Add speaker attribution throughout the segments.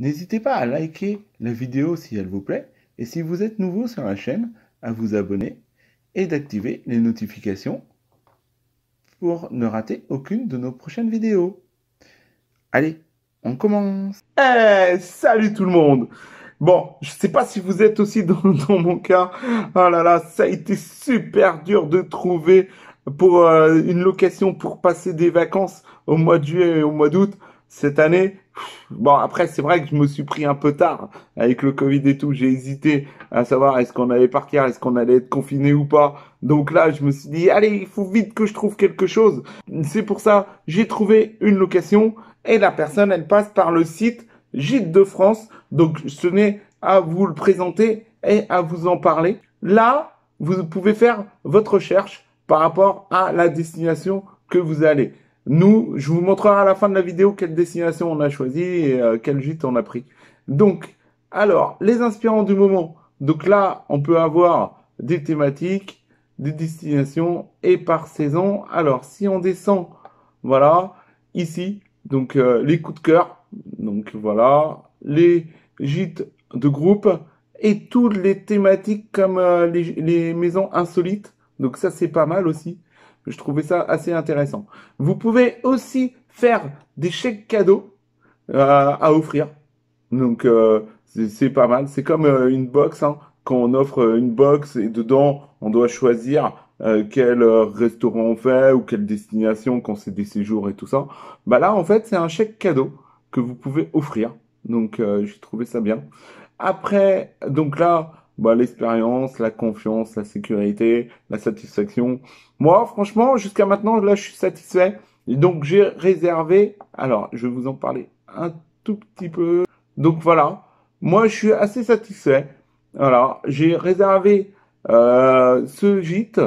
Speaker 1: N'hésitez pas à liker la vidéo si elle vous plaît, et si vous êtes nouveau sur la chaîne, à vous abonner et d'activer les notifications pour ne rater aucune de nos prochaines vidéos. Allez, on commence.
Speaker 2: Salut tout le monde! Bon, je sais pas si vous êtes aussi dans mon cas. Oh là là, ça a été super dur de trouver pour une location pour passer des vacances au mois de juillet et au mois d'août cette année. Bon, après, c'est vrai que je me suis pris un peu tard avec le Covid et tout. J'ai hésité à savoir est-ce qu'on allait partir, est-ce qu'on allait être confiné ou pas. Donc là, je me suis dit, allez, il faut vite que je trouve quelque chose. C'est pour ça, j'ai trouvé une location et la personne, elle passe par le site Gîtes de France. Donc, ce n'est à vous le présenter et à vous en parler. Là, vous pouvez faire votre recherche par rapport à la destination que vous allez. Nous, je vous montrerai à la fin de la vidéo quelle destination on a choisi et quel gîte on a pris. Donc, alors, les inspirants du moment. Donc là, on peut avoir des thématiques, des destinations et par saison. Alors, si on descend, voilà, ici, donc les coups de cœur, donc voilà, les gîtes de groupe et toutes les thématiques comme les maisons insolites. Donc ça, c'est pas mal aussi. Je trouvais ça assez intéressant. Vous pouvez aussi faire des chèques cadeaux à offrir. Donc c'est pas mal. C'est comme une box, hein. Quand on offre une box et dedans, on doit choisir quel restaurant on fait ou quelle destination quand c'est des séjours et tout ça. Bah là, en fait, c'est un chèque cadeau que vous pouvez offrir. Donc j'ai trouvé ça bien. Après, donc là, bah, l'expérience, la confiance, la sécurité, la satisfaction. Moi, franchement, jusqu'à maintenant, là, je suis satisfait. Et donc, j'ai réservé. Alors, je vais vous en parler un tout petit peu. Donc, voilà. Moi, je suis assez satisfait. Voilà. J'ai réservé ce gîte.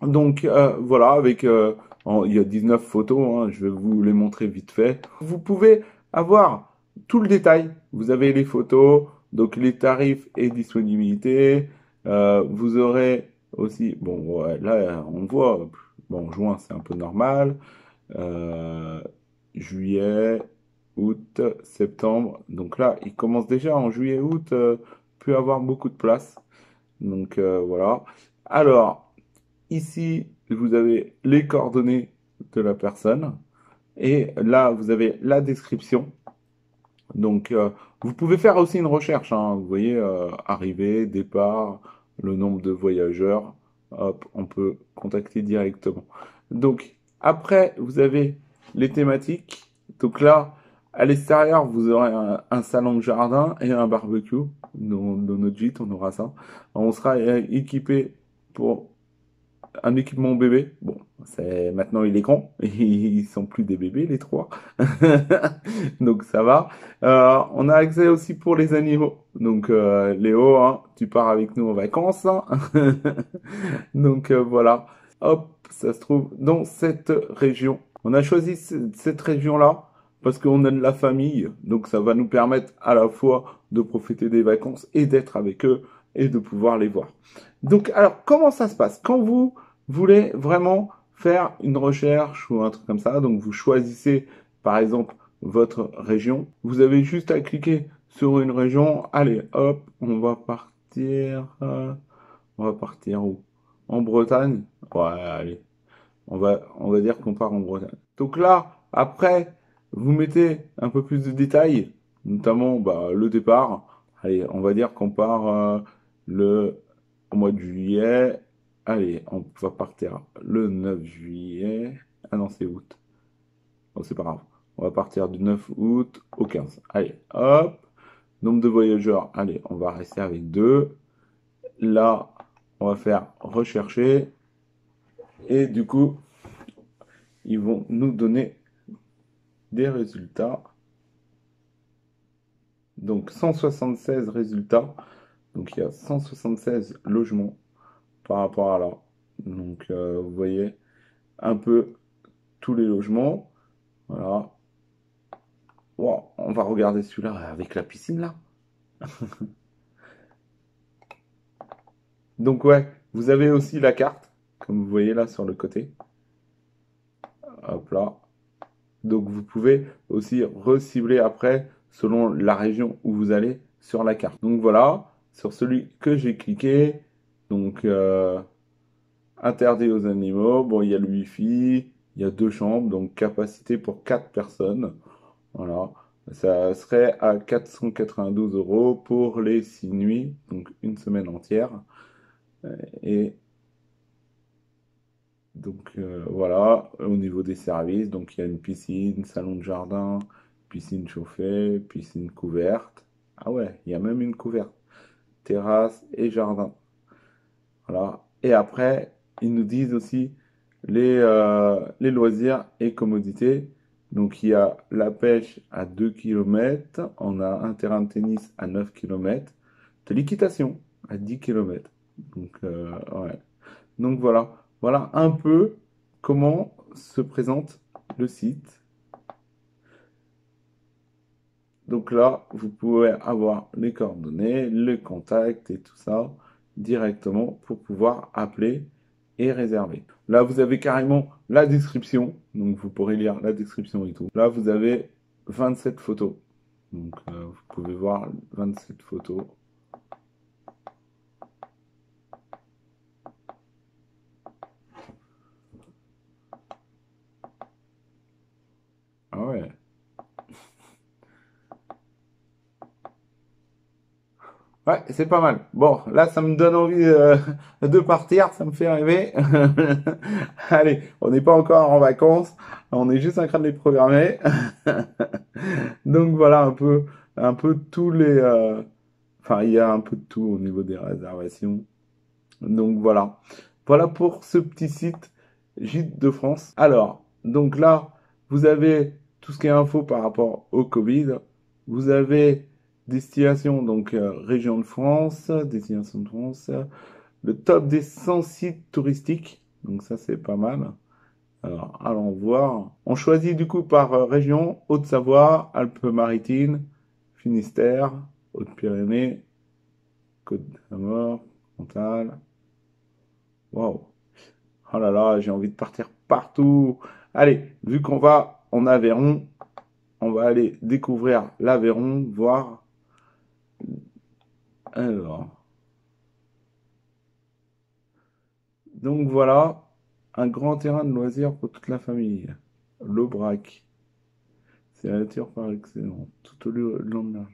Speaker 2: Donc, voilà, avec. Il y a 19 photos. Hein, je vais vous les montrer vite fait. Vous pouvez avoir tout le détail. Vous avez les photos, donc les tarifs et disponibilité. Vous aurez aussi, bon, ouais, là, on voit, bon, juin, c'est un peu normal. Euh, juillet, août, septembre. Donc là, il commence déjà en juillet, août, peut avoir beaucoup de place. Donc voilà. Alors, ici, vous avez les coordonnées de la personne. Et là, vous avez la description. Donc, vous pouvez faire aussi une recherche, hein. Vous voyez, arrivée, départ, le nombre de voyageurs. Hop, on peut contacter directement. Donc, après, vous avez les thématiques. Donc là, à l'extérieur, vous aurez un salon de jardin et un barbecue. Dans notre gîte, on aura ça. On sera équipé pour un équipement bébé. Bon, c'est maintenant il est grand. Ils sont plus des bébés les trois. Donc ça va. On a accès aussi pour les animaux. Donc Léo, hein, tu pars avec nous en vacances, hein. Donc voilà. Hop, ça se trouve dans cette région. On a choisi cette région-là parce qu'on a de la famille. Donc ça va nous permettre à la fois de profiter des vacances et d'être avec eux et de pouvoir les voir. Donc alors comment ça se passe? Quand vous voulez vraiment faire une recherche ou un truc comme ça, donc vous choisissez par exemple votre région, vous avez juste à cliquer sur une région. Allez, hop, on va partir où? En Bretagne? Ouais, allez, on va dire qu'on part en Bretagne. Donc là, après, vous mettez un peu plus de détails, notamment bah, le départ. Allez, on va dire qu'on part le au mois de juillet. Allez, on va partir le 9 juillet. Ah non, c'est août. Bon, c'est pas grave. On va partir du 9 août au 15. Allez, hop. Nombre de voyageurs. Allez, on va rester avec 2. Là, on va faire rechercher. Et du coup, ils vont nous donner des résultats. Donc 176 résultats. Donc il y a 176 logements par rapport à là. Donc vous voyez un peu tous les logements. Voilà. Wow, on va regarder celui-là avec la piscine là. Donc ouais, vous avez aussi la carte, comme vous voyez là sur le côté. Hop là. Donc vous pouvez aussi recibler après selon la région où vous allez sur la carte. Donc voilà, sur celui que j'ai cliqué, donc interdit aux animaux. Bon, il y a le Wi-Fi, il y a 2 chambres, donc capacité pour 4 personnes. Voilà. Ça serait à 492 € pour les 6 nuits, donc une semaine entière. Et donc voilà, au niveau des services, donc il y a une piscine, salon de jardin, piscine chauffée, piscine couverte. Ah ouais, il y a même une couverte, terrasse et jardin. Voilà. Et après, ils nous disent aussi les loisirs et commodités. Donc il y a la pêche à 2 km, on a un terrain de tennis à 9 km, de l'équitation à 10 km. Donc ouais. Donc voilà, voilà un peu comment se présente le site. Donc là, vous pouvez avoir les coordonnées, le contact et tout ça directement pour pouvoir appeler et réserver. Là, vous avez carrément la description, donc vous pourrez lire la description et tout. Là, vous avez 27 photos. Donc vous pouvez voir 27 photos. Ah ouais. Ouais, c'est pas mal. Bon, là, ça me donne envie de partir, ça me fait rêver. Allez, on n'est pas encore en vacances, on est juste en train de les programmer. Donc voilà un peu tous les, enfin, il y a un peu de tout au niveau des réservations. Donc voilà, voilà pour ce petit site Gîte de France. Alors, donc là, vous avez tout ce qui est info par rapport au Covid. Vous avez destination, donc région de France, destination de France, le top des 100 sites touristiques. Donc ça, c'est pas mal. Alors, allons voir. On choisit du coup par région, Haute-Savoie, Alpes-Maritimes, Finistère, Haute-Pyrénées, Côte d'Armor, Cantal. Waouh! Oh là là, j'ai envie de partir partout. Allez, vu qu'on va en Aveyron, on va aller découvrir l'Aveyron, voir. Alors, donc voilà, un grand terrain de loisirs pour toute la famille. L'Aubrac. C'est la nature par excellence. Tout au long de la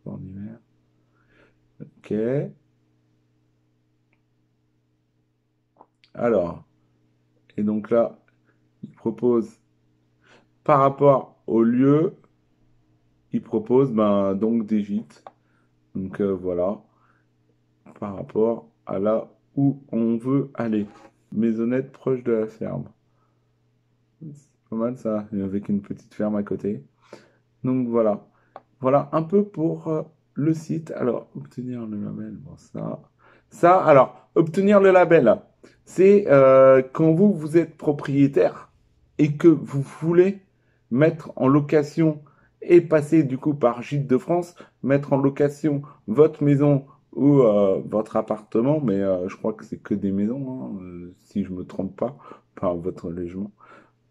Speaker 2: sport d'hiver. Ok. Alors, et donc là, il propose, par rapport au lieu, il propose ben, donc des gîtes. Donc voilà, par rapport à là où on veut aller. Maisonnette proche de la ferme. C'est pas mal ça, et avec une petite ferme à côté. Donc voilà. Voilà un peu pour le site. Alors, obtenir le label, bon ça. Ça, alors, obtenir le label, c'est quand vous êtes propriétaire et que vous voulez mettre en location et passer du coup par Gîte de France, mettre en location votre maison ou votre appartement, mais je crois que c'est que des maisons, hein, si je me trompe pas, pas votre logement.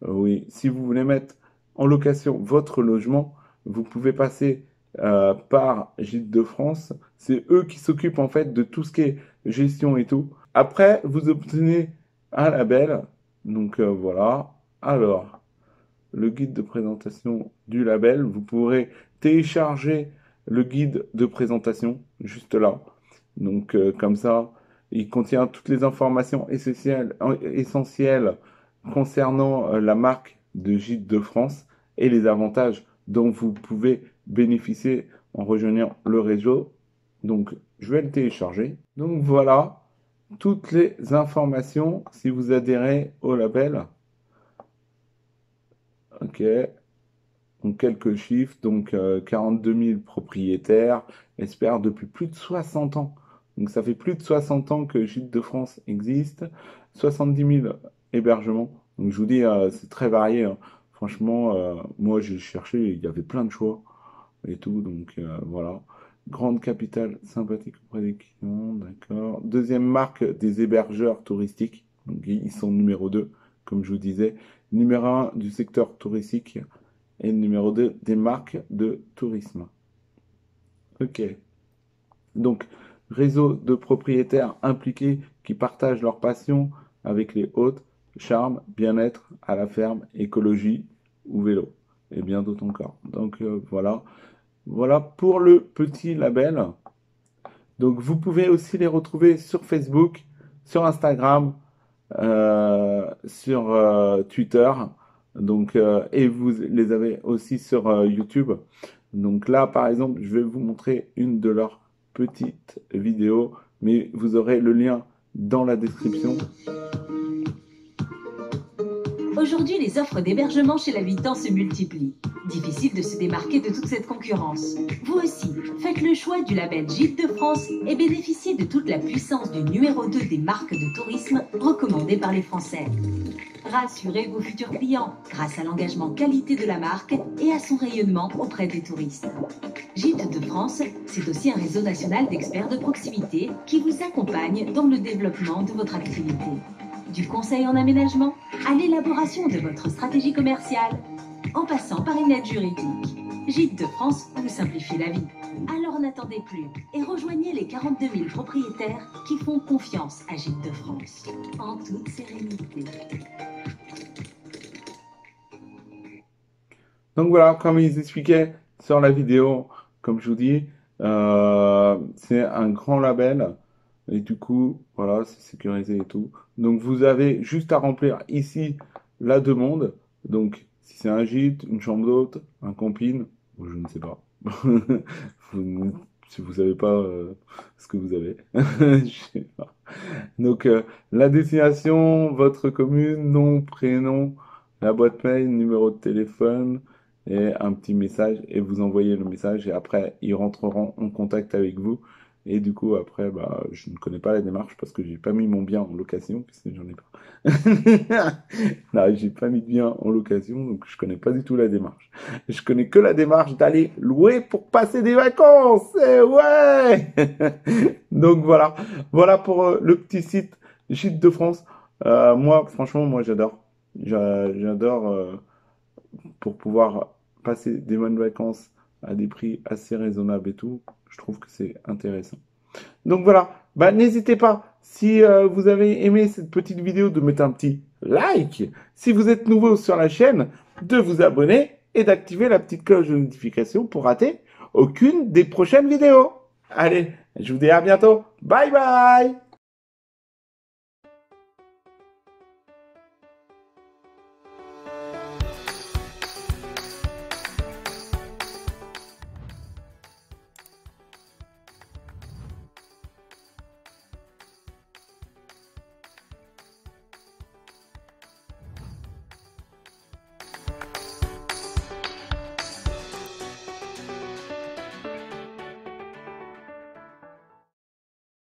Speaker 2: Oui, si vous voulez mettre en location votre logement, vous pouvez passer par Gîte de France. C'est eux qui s'occupent en fait de tout ce qui est gestion et tout. Après, vous obtenez un label. Donc voilà. Alors, le guide de présentation du label, vous pourrez télécharger le guide de présentation juste là. Donc comme ça, il contient toutes les informations essentielles concernant la marque de Gîte de France et les avantages dont vous pouvez bénéficier en rejoignant le réseau. Donc, je vais le télécharger. Donc voilà, toutes les informations si vous adhérez au label. Ok, donc quelques chiffres. Donc 42 000 propriétaires, espèrent depuis plus de 60 ans. Donc ça fait plus de 60 ans que Gîte de France existe. 70 000 hébergements. Donc je vous dis, c'est très varié, hein. Franchement, moi j'ai cherché, il y avait plein de choix et tout. Donc voilà. Grande capitale sympathique auprès des clients, d'accord. Deuxième marque des hébergeurs touristiques. Donc ils sont numéro 2, comme je vous disais. Numéro 1 du secteur touristique Et le numéro 2, des marques de tourisme. Ok. Donc, réseau de propriétaires impliqués qui partagent leur passion avec les hôtes, charme, bien-être à la ferme, écologie ou vélo. Et bien d'autres encore. Donc voilà. Voilà pour le petit label. Donc vous pouvez aussi les retrouver sur Facebook, sur Instagram, sur Twitter. Donc et vous les avez aussi sur YouTube. Donc là, par exemple, je vais vous montrer une de leurs petites vidéos, mais vous aurez le lien dans la description.
Speaker 3: Aujourd'hui, les offres d'hébergement chez l'habitant se multiplient. Difficile de se démarquer de toute cette concurrence. Vous aussi, faites le choix du label Gîtes de France et bénéficiez de toute la puissance du numéro 2 des marques de tourisme recommandées par les Français. Rassurez vos futurs clients grâce à l'engagement qualité de la marque et à son rayonnement auprès des touristes. Gîtes de France, c'est aussi un réseau national d'experts de proximité qui vous accompagne dans le développement de votre activité. Du conseil en aménagement à l'élaboration de votre stratégie commerciale, en passant par une aide juridique. Gîtes de France vous simplifie la vie. Alors n'attendez plus et rejoignez les 42 000 propriétaires qui font confiance à Gîtes de France. En toute sérénité.
Speaker 2: Donc voilà, comme ils expliquaient sur la vidéo, comme je vous dis, c'est un grand label. Et du coup, voilà, c'est sécurisé et tout. Donc vous avez juste à remplir ici la demande. Donc si c'est un gîte, une chambre d'hôte, un camping, ou je ne sais pas. Si vous savez pas ce que vous avez, je sais pas. Donc la destination, votre commune, nom, prénom, la boîte mail, numéro de téléphone et un petit message et vous envoyez le message et après ils rentreront en contact avec vous. Et du coup, après, bah, je ne connais pas la démarche parce que j'ai pas mis mon bien en location, puisque j'en ai pas. Non, j'ai pas mis de bien en location, donc je connais pas du tout la démarche. Je connais que la démarche d'aller louer pour passer des vacances. Et ouais! Donc voilà. Voilà pour le petit site Gîtes de France. Moi, franchement, moi, j'adore. J'adore pour pouvoir passer des bonnes vacances à des prix assez raisonnables et tout. Je trouve que c'est intéressant. Donc voilà, bah, n'hésitez pas, si vous avez aimé cette petite vidéo, de mettre un petit like. Si vous êtes nouveau sur la chaîne, de vous abonner et d'activer la petite cloche de notification pour rater aucune des prochaines vidéos. Allez, je vous dis à bientôt. Bye bye!